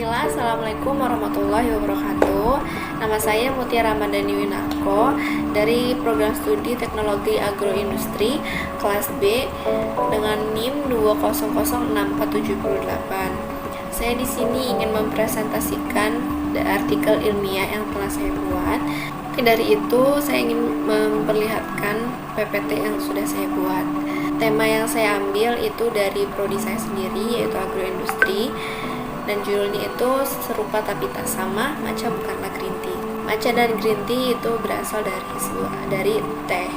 Bismillah, Assalamualaikum warahmatullahi wabarakatuh. Nama saya Mutia Ramadhani Winarko dari Program Studi Teknologi Agroindustri kelas B dengan NIM 2006478. Saya di sini ingin mempresentasikan artikel ilmiah yang telah saya buat. Dari itu, saya ingin memperlihatkan PPT yang sudah saya buat. Tema yang saya ambil itu dari prodi saya sendiri, yaitu agroindustri, dan judulnya itu serupa tapi tak sama, matcha bukanlah green tea. Matcha dan green tea itu berasal dari teh.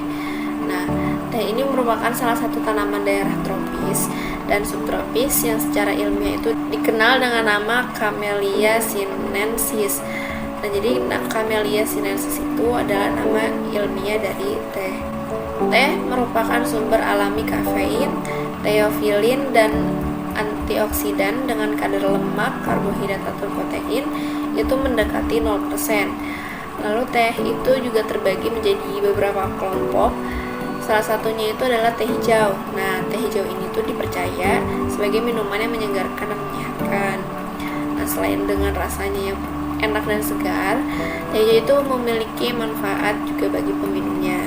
Nah, teh ini merupakan salah satu tanaman daerah tropis dan subtropis yang secara ilmiah itu dikenal dengan nama Camellia sinensis. Nah, jadi Camellia sinensis itu adalah nama ilmiah dari teh. Teh merupakan sumber alami kafein, teofilin, dan antioksidan dengan kadar lemak, karbohidrat atau protein itu mendekati 0%. Lalu teh itu juga terbagi menjadi beberapa kelompok. Salah satunya itu adalah teh hijau. Nah, teh hijau ini tuh dipercaya sebagai minuman yang menyegarkan dan menyehatkan. Nah, selain dengan rasanya yang enak dan segar, teh hijau itu memiliki manfaat juga bagi peminumnya.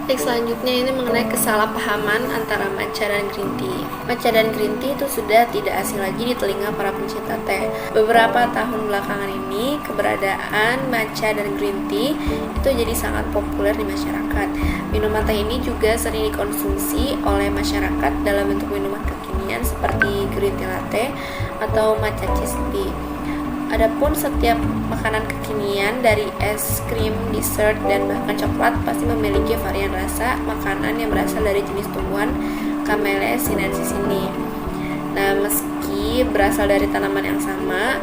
Selanjutnya ini mengenai kesalahpahaman antara matcha dan green tea. Matcha dan green tea itu sudah tidak asing lagi di telinga para pencinta teh. Beberapa tahun belakangan ini, keberadaan matcha dan green tea itu jadi sangat populer di masyarakat. Minuman teh ini juga sering dikonsumsi oleh masyarakat dalam bentuk minuman kekinian seperti green tea latte atau matcha cheese tea. Adapun setiap makanan kekinian dari es krim, dessert, dan bahkan coklat pasti memiliki varian rasa makanan yang berasal dari jenis tumbuhan Camellia sinensis ini. Nah, meski berasal dari tanaman yang sama,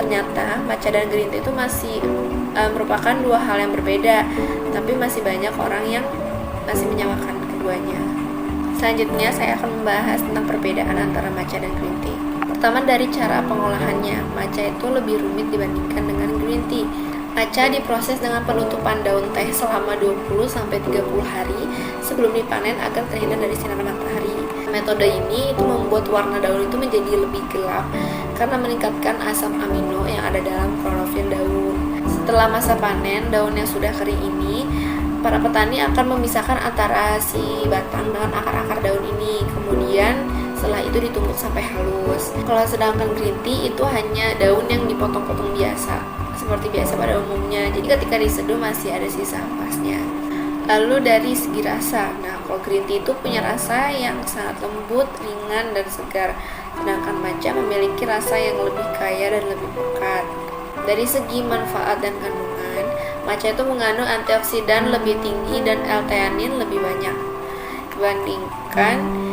ternyata matcha dan green tea itu masih merupakan dua hal yang berbeda, tapi masih banyak orang yang masih menyamakan keduanya. Selanjutnya saya akan membahas tentang perbedaan antara matcha dan green tea. Pertama, dari cara pengolahannya. Matcha itu lebih rumit dibandingkan dengan green tea. Matcha diproses dengan penutupan daun teh selama 20-30 hari sebelum dipanen agar terhindar dari sinar matahari. Metode ini itu membuat warna daun itu menjadi lebih gelap karena meningkatkan asam amino yang ada dalam klorofil daun. Setelah masa panen, daun yang sudah kering ini, para petani akan memisahkan antara si batang dengan akar-akar daun ini. Kemudian setelah itu ditumbuk sampai halus. Kalau sedangkan green tea itu hanya daun yang dipotong-potong biasa, seperti biasa pada umumnya. Jadi ketika diseduh masih ada sisa ampasnya. Lalu dari segi rasa, nah kalau green tea itu punya rasa yang sangat lembut, ringan, dan segar. Sedangkan matcha memiliki rasa yang lebih kaya dan lebih pekat. Dari segi manfaat dan kandungan, matcha itu mengandung antioksidan lebih tinggi dan L-theanin lebih banyak dibandingkan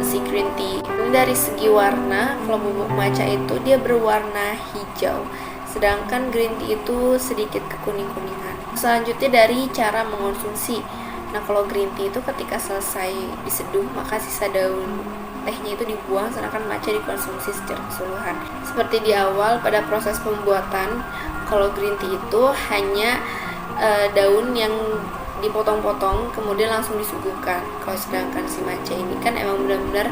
si green tea. Dari segi warna, kalau bubuk matcha itu dia berwarna hijau, sedangkan green tea itu sedikit kekuning-kuningan. Selanjutnya dari cara mengonsumsi. Nah, kalau green tea itu ketika selesai diseduh, maka sisa daun tehnya itu dibuang, sedangkan matcha dikonsumsi secara keseluruhan. Seperti di awal pada proses pembuatan, kalau green tea itu hanya daun yang dipotong-potong kemudian langsung disuguhkan. Kalau sedangkan si matcha ini kan emang benar-benar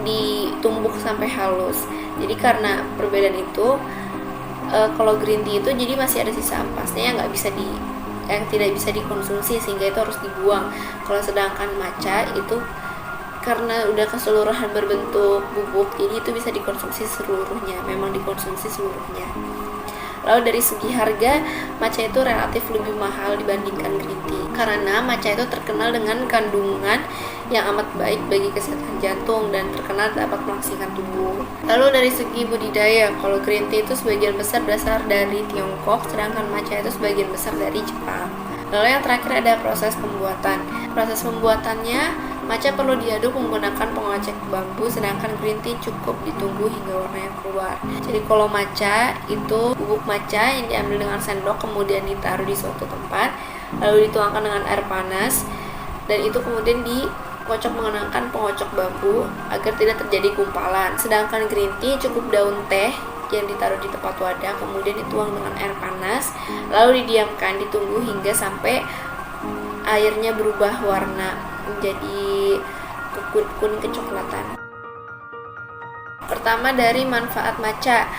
ditumbuk sampai halus. Jadi karena perbedaan itu, kalau green tea itu jadi masih ada sisa ampasnya yang tidak bisa dikonsumsi sehingga itu harus dibuang. Kalau sedangkan matcha itu karena udah keseluruhan berbentuk bubuk, jadi itu bisa dikonsumsi seluruhnya, memang dikonsumsi seluruhnya. Lalu dari segi harga, matcha itu relatif lebih mahal dibandingkan green tea karena matcha itu terkenal dengan kandungan yang amat baik bagi kesehatan jantung dan terkenal dapat melangsingkan tubuh. Lalu dari segi budidaya, kalau green tea itu sebagian besar berasal dari Tiongkok, sedangkan matcha itu sebagian besar dari Jepang. Lalu yang terakhir ada proses pembuatan. Proses pembuatannya, matcha perlu diaduk menggunakan pengocek bambu, sedangkan green tea cukup ditunggu hingga warnanya keluar. Jadi kalau matcha itu bubuk matcha yang diambil dengan sendok kemudian ditaruh di suatu tempat, lalu dituangkan dengan air panas, dan itu kemudian dikocok menggunakan pengocok bambu agar tidak terjadi gumpalan. Sedangkan green tea cukup daun teh yang ditaruh di tempat wadah, kemudian dituang dengan air panas, lalu didiamkan, ditunggu hingga sampai airnya berubah warna menjadi kuning kecoklatan. pertama dari manfaat matcha.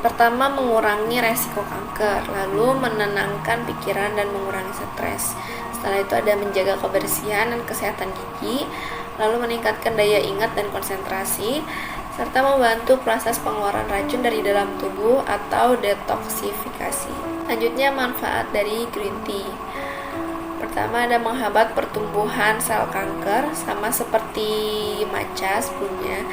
Pertama, mengurangi resiko kanker, lalu menenangkan pikiran dan mengurangi stres. Setelah itu ada menjaga kebersihan dan kesehatan gigi, lalu meningkatkan daya ingat dan konsentrasi, serta membantu proses pengeluaran racun dari dalam tubuh atau detoksifikasi. Selanjutnya, manfaat dari green tea. Pertama, ada menghambat pertumbuhan sel kanker, sama seperti matcha sebelumnya.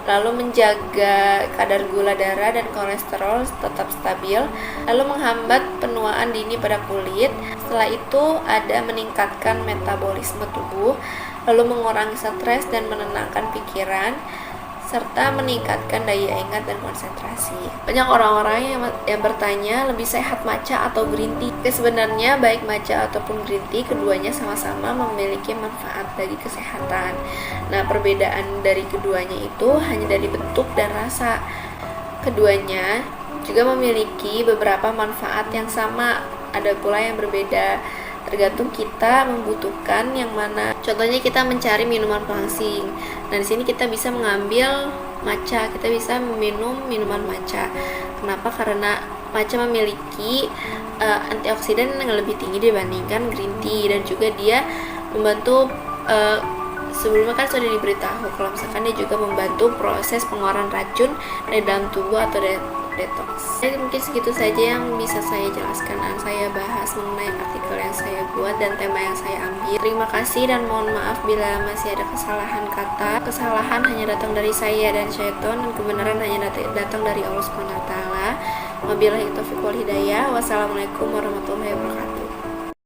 Lalu menjaga kadar gula darah dan kolesterol tetap stabil, lalu menghambat penuaan dini pada kulit. Setelah itu ada meningkatkan metabolisme tubuh, lalu mengurangi stres dan menenangkan pikiran, serta meningkatkan daya ingat dan konsentrasi. Banyak orang-orang yang bertanya lebih sehat matcha atau green tea. Sebenarnya baik matcha ataupun green tea, keduanya sama-sama memiliki manfaat bagi kesehatan. Nah, perbedaan dari keduanya itu hanya dari bentuk dan rasa. Keduanya juga memiliki beberapa manfaat yang sama, ada pula yang berbeda. Tergantung kita membutuhkan yang mana. Contohnya kita mencari minuman pelangsing. Nah, di sini kita bisa mengambil matcha, kita bisa minum minuman matcha. Kenapa? Karena matcha memiliki antioksidan yang lebih tinggi dibandingkan green tea, dan juga dia membantu sebelumnya kan sudah diberitahu kalau misalkan dia juga membantu proses pengeluaran racun dari dalam tubuh atau detox. Jadi mungkin segitu saja yang bisa saya jelaskan dan saya bahas mengenai artikel yang saya buat dan tema yang saya ambil. Terima kasih dan mohon maaf bila masih ada kesalahan kata. Kesalahan hanya datang dari saya dan syaitan, dan kebenaran hanya datang dari Allah SWT. Wabillahi taufiq wal hidayah. Wassalamualaikum warahmatullahi wabarakatuh.